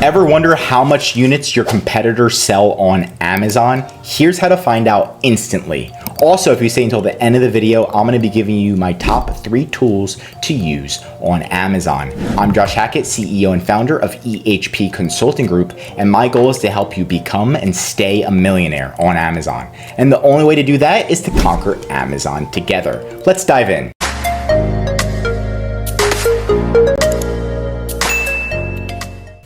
Ever wonder how much units your competitors sell on Amazon? Here's how to find out instantly. Also, if you stay until the end of the video, I'm gonna be giving you my top 3 tools to use on Amazon. I'm Josh Hackett, CEO and founder of EHP Consulting Group, and my goal is to help you become and stay a millionaire on Amazon. And the only way to do that is to conquer Amazon together. Let's dive in.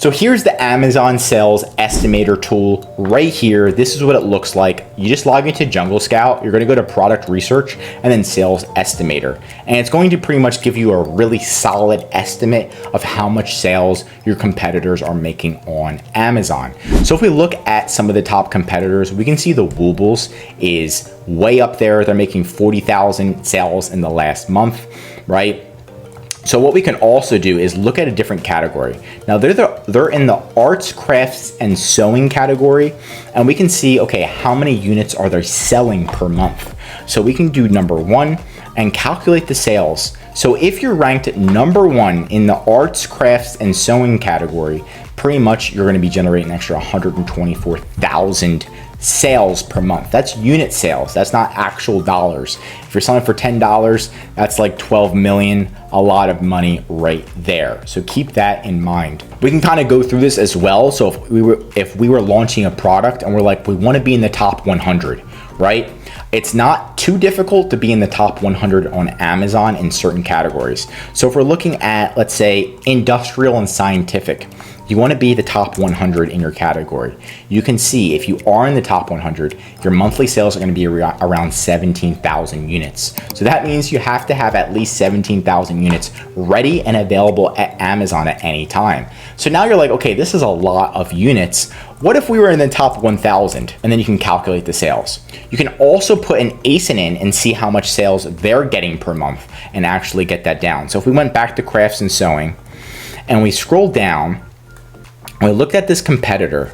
So here's the Amazon Sales Estimator tool right here. This is what it looks like. You just log into JungleScout, you're gonna go to Product Research and then Sales Estimator. And it's going to pretty much give you a really solid estimate of how much sales your competitors are making on Amazon. So if we look at some of the top competitors, we can see the Woobles is way up there. They're making 40,000 sales in the last month, right? So what we can also do is look at a different category. Now they're in the arts, crafts, and sewing category, and we can see, okay, how many units are they selling per month? So we can do number 1 and calculate the sales. So if you're ranked number 1 in the arts, crafts, and sewing category, pretty much you're gonna be generating an extra 124,000 sales per month. That's unit sales, that's not actual dollars. If you're selling for $10, that's like 12 million, a lot of money right there. So keep that in mind. We can kind of go through this as well. So if we were launching a product and we're like, we want to be in the top 100, right? It's not too difficult to be in the top 100 on Amazon in certain categories. So if we're looking at, let's say, industrial and scientific, you want to be the top 100 in your category. You can see if you are in the top 100, your monthly sales are going to be around 17,000 units. So that means you have to have at least 17,000 units ready and available at Amazon at any time. So now you're like, okay, this is a lot of units. What if we were in the top 1,000? And then you can calculate the sales. You can also put an ASIN in and see how much sales they're getting per month and actually get that down. So if we went back to crafts and sewing and we scroll down, we look at this competitor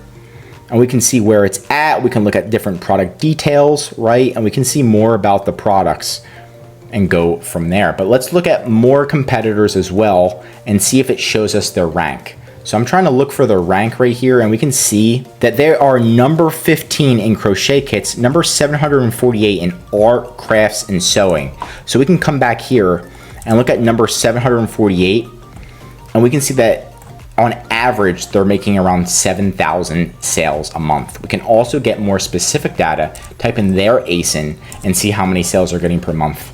and we can see where it's at. We can look at different product details, right? And we can see more about the products and go from there. But let's look at more competitors as well and see if it shows us their rank. So I'm trying to look for the rank right here, and we can see that they are number 15 in crochet kits, number 748 in art, crafts, and sewing. So we can come back here and look at number 748, and we can see that on average, they're making around 7,000 sales a month. We can also get more specific data, type in their ASIN, and see how many sales they're getting per month.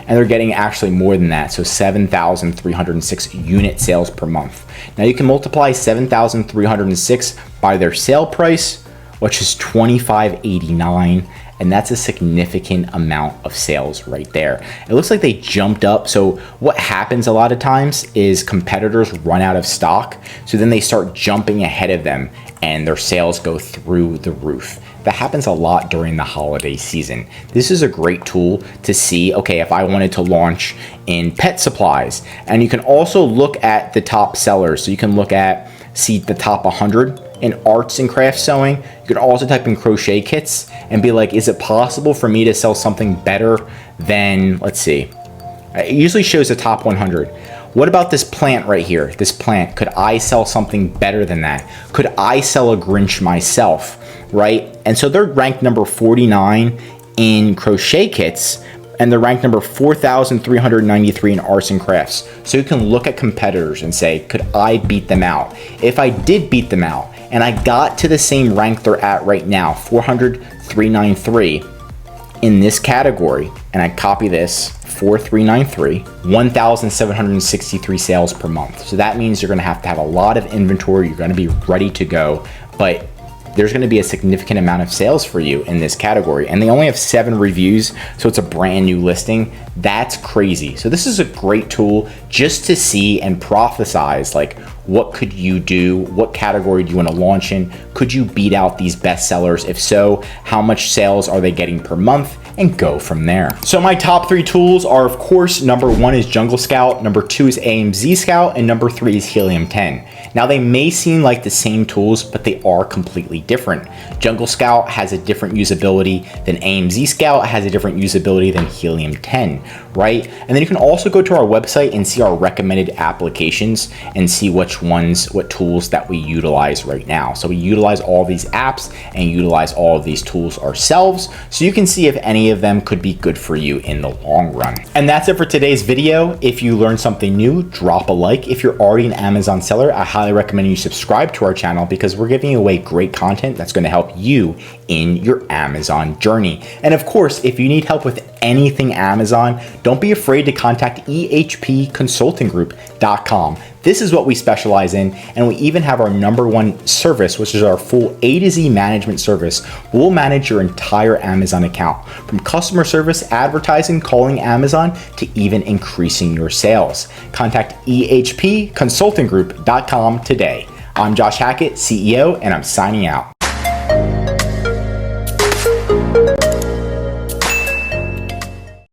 And they're getting actually more than that, so 7,306 unit sales per month. Now you can multiply 7,306 by their sale price, which is $25.89, and that's a significant amount of sales right there. It looks like they jumped up. So what happens a lot of times is competitors run out of stock, so then they start jumping ahead of them and their sales go through the roof. That happens a lot during the holiday season. This is a great tool to see, okay, if I wanted to launch in pet supplies. And you can also look at the top sellers. So you can look at, see the top 100 in arts and crafts sewing. You can also type in crochet kits and be like, is it possible for me to sell something better than, let's see, it usually shows the top 100. What about this plant right here? This plant, could I sell something better than that? Could I sell a Grinch myself, right? And so they're ranked number 49 in crochet kits, and they're ranked number 4,393 in arts and crafts. So you can look at competitors and say, could I beat them out? If I did beat them out, and I got to the same rank they're at right now, 400,393 in this category, and I copy this, 4,393, 1,763 sales per month. So that means you're gonna have to have a lot of inventory, you're gonna be ready to go, but there's gonna be a significant amount of sales for you in this category. And they only have 7 reviews, so it's a brand new listing. That's crazy. So this is a great tool just to see and prophesize, like, what could you do? What category do you want to launch in? Could you beat out these best sellers? If so, how much sales are they getting per month? And go from there. So my top 3 tools are, of course, number 1 is JungleScout, number 2 is AMZ Scout, and number 3 is Helium 10. Now they may seem like the same tools, but they are completely different. JungleScout has a different usability than AMZ Scout, has a different usability than Helium 10, right? And then you can also go to our website and see our recommended applications and see which what tools that we utilize right now. So we utilize all these apps and utilize all of these tools ourselves, so you can see if any of them could be good for you in the long run. And that's it for today's video. If you learned something new, drop a like. If you're already an Amazon seller, I highly recommend you subscribe to our channel because we're giving away great content that's going to help you in your Amazon journey. And of course, if you need help with anything Amazon, don't be afraid to contact ehpconsultinggroup.com. This is what we specialize in, and we even have our #1 service, which is our full A to Z management service. We'll manage your entire Amazon account, from customer service, advertising, calling Amazon, to even increasing your sales. Contact ehpconsultinggroup.com today. I'm Josh Hackett, CEO, and I'm signing out.